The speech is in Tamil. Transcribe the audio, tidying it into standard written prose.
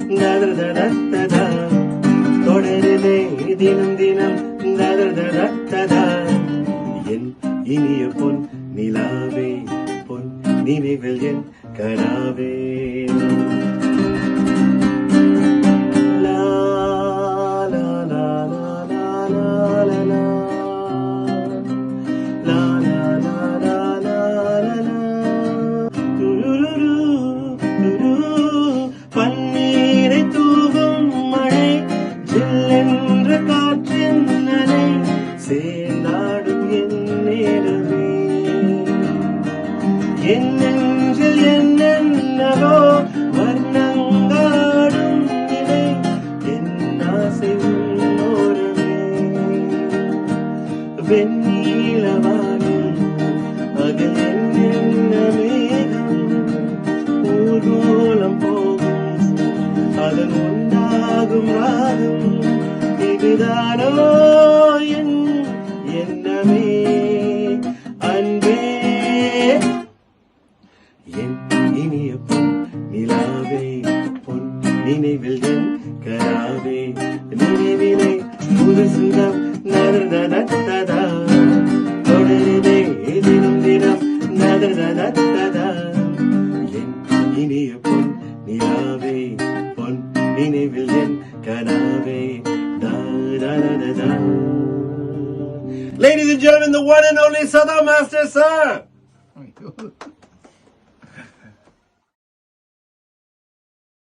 ததததததா. தொடருதே தினம் தினம் ததததததா. என் இனிய பொன் நிலாவே, பொன் நினைவில் என் கனாவே. லா, லா, லா, லா, லா, லா, லா, லா. லா, லா, லா, லா, லா, லா, லா. துருருரு, துரு. பன்னீரை தூவும் மழை, ஜில்லென்ற காற்றின் அலை, சேர்ந்தாடும் என் நேரமே. என் நெஞ்சில் என்னென்னவோ வர்ணங்காடும் நிலை, என் ஆசை உன்னோரமே. வெண்ணீலவானம் அதில் என்னென்ன மேகம், ஊர்வலம் போகும் அதன் உண்டாகும் ராகம், இதுதானோ என் எண்ணமே. அன்பே என் இனிய பொன் நிலாவே, பொன் நினைவில் என் கராவே. நினைவிலே புது சுகம் நதததததா. தொடருதே தினம் தினம் நதததததா. என் இனிய பொன் நிலாவே, பொன் நினைவில் என் கனாவே. Da-da-da-da-da. Ladies and gentlemen, the one and only Sada Master, sir.